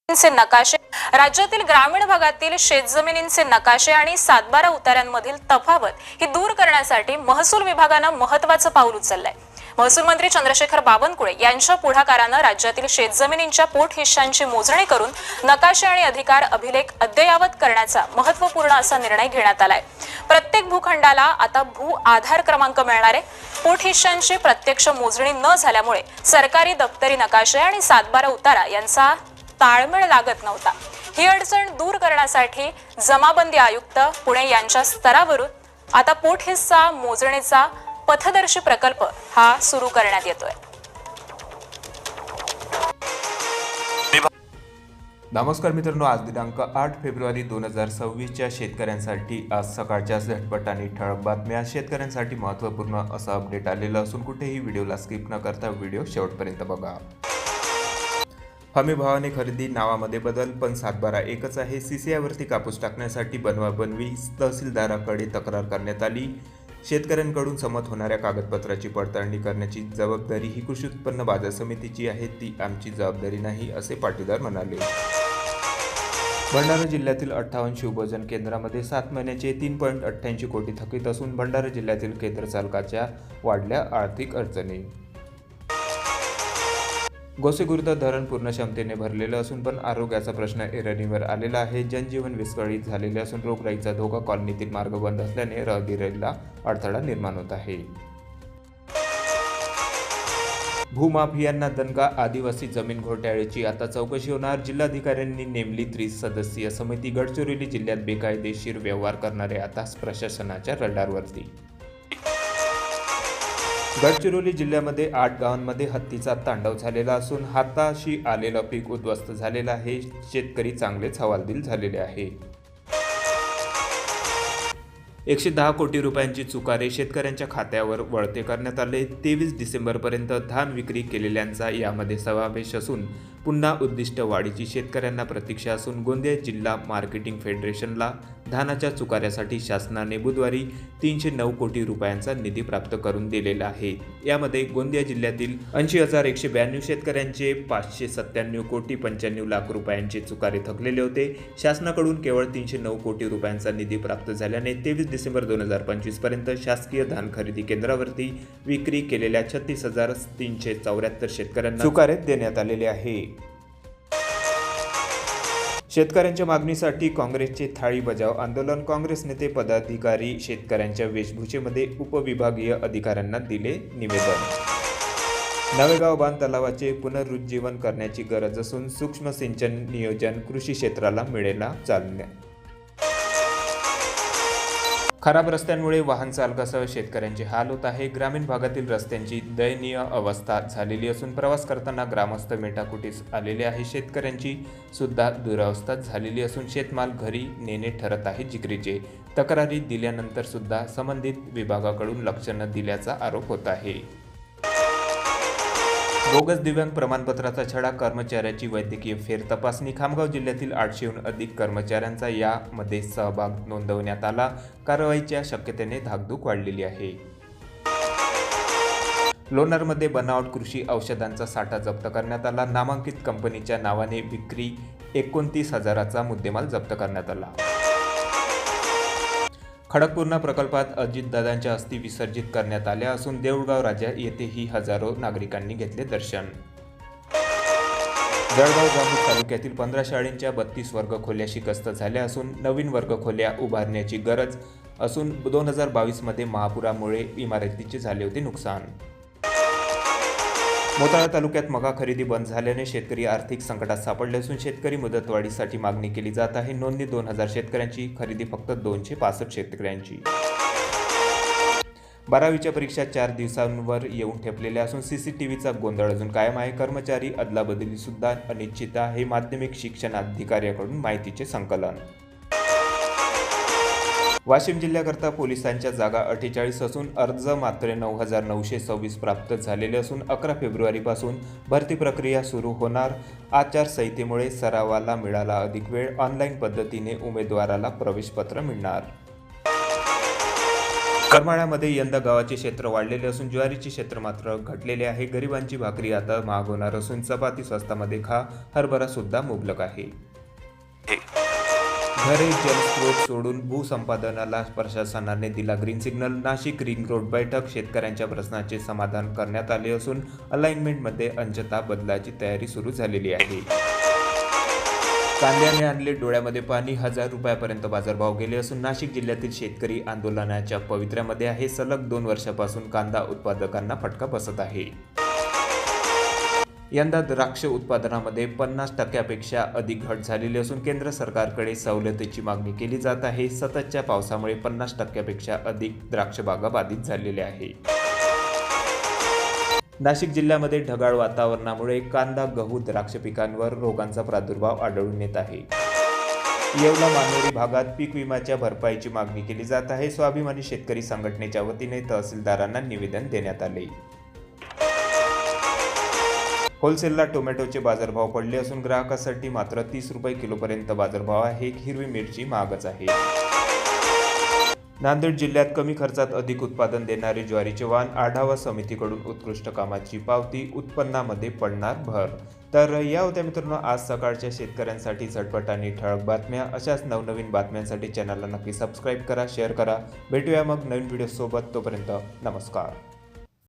चे नकाशे राज्यातील ग्रामीण भागातील शेतजमिनींचे नकाशे आणि 7/12 उतार्यांमधील तफावत ही दूर करण्यासाठी महसूल विभागाने महत्त्वाचं पाऊल उचललंय। महसूल मंत्री चंद्रशेखर बावनकुळे यांच्या पुढाकाराने राज्यातील शेतजमिनींच्या पोट हिस्सांची मोजणी करून नकाशे आणि अधिकार अभिलेख अद्ययावत करण्याचा महत्त्वपूर्ण असा निर्णय घेण्यात आलाय। प्रत्येक भूखंडाला आता भू आधार क्रमांक मिळणार आहे। पोट हिस्सांची प्रत्यक्ष मोजणी न झाल्यामुळे सरकारी दप्तरी नकाशे आणि 7/12 उतारा यांचा ताळमेळ लागत नव्हता। ही अडचण दूर करण्यासाठी जमाबंदी आयुक्त पुणे यांच्या स्तरावरून आता पोट हिस्सा मोजणीचा पथदर्शी प्रकल्प हा सुरू करण्यात येतोय। नमस्कार मित्रांनो, आज दिनांक 8 फेब्रुवारी 2026 शेतकऱ्यांसाठी आज सकाळच्या झटपट आणि ठळक बातम्या। शेतकऱ्यांसाठी महत्त्वपूर्ण असा अपडेट आलेला असून कुठेही व्हिडिओला स्किप न करता व्हिडिओ शेवटपर्यंत बघा। हमी भावाने खरेदी नावामध्ये बदल, पण 7/12 एकच आहे। CCIवरती कापूस टाकण्यासाठी बनवाबनवी तहसीलदाराकडे तक्रार करण्यात आली। शेतकऱ्यांकडून सहमत होणाऱ्या कागदपत्राची पडताळणी करण्याची जबाबदारी ही कृषी उत्पन्न बाजार समितीची आहे, ती आमची जबाबदारी नाही, असे पाटीदार म्हणाले। भंडारा जिल्ह्यातील 58 शिवभोजन केंद्रामध्ये 7 महिन्याचे 3.88 कोटी थकीत असून भंडारा जिल्ह्यातील केंद्र चालकाच्या वाढल्या आर्थिक अडचणी। गोसेखुर्द धरण पूर्ण क्षमतेने भरलेलं असून पण आरोग्याचा प्रश्न ऐरणीवर आलेला आहे। जनजीवन विस्कळीत झालेले असून रोगराईचा धोका, कॉलनीतील मार्ग बंद असल्याने रहदारीला अडथळा निर्माण होत आहे। भूमाफियांना दणका, आदिवासी जमीन घोटाळ्याची आता चौकशी होणार। जिल्हाधिकाऱ्यांनी नेमली 30 सदस्यीय समिती। गडचिरोली जिल्ह्यात बेकायदेशीर व्यवहार करणारे आता प्रशासनाच्या रडारवरती। गडचिरोली जिल्ह्यामध्ये 8 गावांमध्ये हत्तीचा तांडव झालेला असून हाताशी आलेलं पीक उद्ध्वस्त झालेलं आहे। शेतकरी चांगलेच हवालदिल झालेले आहे। 110 कोटी रुपयांची चुकारे शेतकऱ्यांच्या खात्यावर वळते करण्यात आले। 23 डिसेंबरपर्यंत धान विक्री केलेल्यांचा यामध्ये समावेश असून पुन्हा उद्दिष्ट वाढीची शेतकऱ्यांना प्रतीक्षा असून गोंदिया जिल्हा मार्केटिंग फेडरेशनला धानाच्या चुकाऱ्यासाठी शासनाने बुधवारी 309 कोटी रुपयांचा निधी प्राप्त करून दिलेला आहे। यामध्ये गोंदिया जिल्ह्यातील 80,192 शेतकऱ्यांचे 597 कोटी 95 लाख रुपयांचे चुकारे थकलेले होते। शासनाकडून केवळ 309 कोटी रुपयांचा निधी प्राप्त झाल्याने 23 डिसेंबर 2025 पर्यंत शासकीय धान खरेदी केंद्रावरती विक्री केलेल्या 36,374 शेतकऱ्यांना चुकारे देण्यात आलेले आहे। शेतकऱ्यांच्या मागणीसाठी काँग्रेसचे थाळी बजाव आंदोलन। काँग्रेस नेते पदाधिकारी शेतकऱ्यांच्या वेशभूषेमध्ये उपविभागीय अधिकाऱ्यांना दिले निवेदन। नवेगाव बांध तलावाचे पुनरुज्जीवन करण्याची गरज असून सूक्ष्म सिंचन नियोजन कृषी क्षेत्राला मिळेल चालना। खराब रस्त्यांमुळे वाहन चालकासह शेतकऱ्यांचे हाल होत आहे। ग्रामीण भागातील रस्त्यांची दयनीय अवस्था झालेली असून प्रवास करताना ग्रामस्थ मेटाकुटीस आलेले आहे। शेतकऱ्यांची सुद्धा दुरावस्था झालेली असून शेतमाल घरी नेणे ठरत आहे जिकरीचे। तक्रारी दिल्यानंतर सुद्धा संबंधित विभागाकडून लक्ष न दिल्याचा आरोप होत आहे। बोगस दिव्यांग प्रमाणपत्राचा छडा, कर्मचाऱ्याची वैद्यकीय फेर तपासणी। खामगाव जिल्ह्यातील 800हून अधिक कर्मचाऱ्यांचा यामध्ये सहभाग नोंदवण्यात आला। कारवाईच्या शक्यतेने धाकधूक वाढलेली आहे। लोणारमध्ये बनावट कृषी औषधांचा साठा जप्त करण्यात आला। नामांकित कंपनीच्या नावाने विक्री 29,000चा मुद्देमाल जप्त करण्यात आला। खडकपूर्णा प्रकल्पात अजितदादांच्या अस्थी विसर्जित करण्यात आल्या असून देऊळगाव राजा येथेही हजारो नागरिकांनी घेतले दर्शन। जळगाव जामोद तालुक्यातील 15 शाळांच्या 32 वर्गखोल्या शिकस्त झाल्या असून नवीन वर्गखोल्या उभारण्याची गरज असून 2022 मध्ये महापुरामुळे इमारतीचे झाले होते नुकसान। मोताळा तालुक्यात मका खरेदी बंद झाल्याने शेतकरी आर्थिक संकटात सापडले असून शेतकरी मुदतवाढीसाठी मागणी केली जात आहे। नोंदणी 2000 शेतकऱ्यांची, खरेदी फक्त 265 शेतकऱ्यांची। 12वीच्या परीक्षा 4 दिवसांवर येऊन ठेपलेल्या असून CCTVचा गोंधळ अजून कायम आहे। कर्मचारी अदलाबदली सुद्धा अनिश्चित आहे। माध्यमिक शिक्षण अधिकाऱ्याकडून माहितीचे संकलन। वाशिम जिल्ह्याकरता पोलिसांच्या जागा 48 असून अर्ज मात्र 9,926 प्राप्त झालेले असून 11 फेब्रुवारीपासून भरती प्रक्रिया सुरू होणार। आचारसंहितेमुळे सरावाला मिळाला अधिक वेळ। ऑनलाईन पद्धतीने उमेदवाराला प्रवेशपत्र मिळणार। करमाळ्यामध्ये यंदा गव्हाचे क्षेत्र वाढलेले असून ज्वारीचे क्षेत्र मात्र घटलेले आहे. गरिबांची भाकरी आता महाग होणार असून चपाती स्वस्तामध्ये खा, हरभरा सुद्धा मुबलक आहे. घरे जलस्रोत सोडून भूसंपादनाला प्रशासनाने दिला green signal. Nashik ring road बैठक. शेतकऱ्यांच्या प्रश्नाचे समाधान करण्यात आले असून अलाइनमेंटमध्ये अंशतः बदलाची तयारी सुरू झालेली आहे. कांद्याने आणले डोळ्यामध्ये पाणी. 1000 रुपयापर्यंत बाजारभाव गेले असून नाशिक जिल्ह्यातील शेतकरी आंदोलनाच्या पवित्र्यामध्ये आहे. सलग 2 वर्षापासून कांदा उत्पादकांना फटका बसत आहे. यंदा द्राक्ष उत्पादनामध्ये 50% अधिक घट झालेली असून केंद्र सरकारकडे सवलतीची मागणी केली जात आहे. सततच्या पावसामुळे 50% अधिक द्राक्ष बागा बाधित झालेल्या आहे. नाशिक जिल्ह्यामध्ये ढगाळ वातावरणामुळे कांदा, गहू, द्राक्ष पिकांवर रोगांचा प्रादुर्भाव आढळून येत आहे. येवला मानोरी भागात पीक विम्याच्या भरपाईची मागणी केली जात आहे. स्वाभिमानी शेतकरी संघटनेच्या वतीने तहसीलदारांना निवेदन देण्यात आले. होलसेलला टोमॅटोचे बाजारभाव पडले असून ग्राहकासाठी मात्र 30 रुपये किलोपर्यंत बाजारभाव आहे. हिरवी मिरची महागच आहे. नांदेड जिल्ह्यात कमी खर्चात अधिक उत्पादन देणारे ज्वारीचे वाण. आढावा समितीकडून उत्कृष्ट कामाची पावती. उत्पन्नामध्ये पडणार भर. तर या होत्या मित्रांनो आज सकाळच्या शेतकऱ्यांसाठी झटपट आणि ठळक बातम्या. अशाच नवनवीन बातम्यांसाठी चॅनलला नक्की सबस्क्राईब करा, शेअर करा. भेटूया मग नवीन व्हिडिओ सोबत. तोपर्यंत नमस्कार.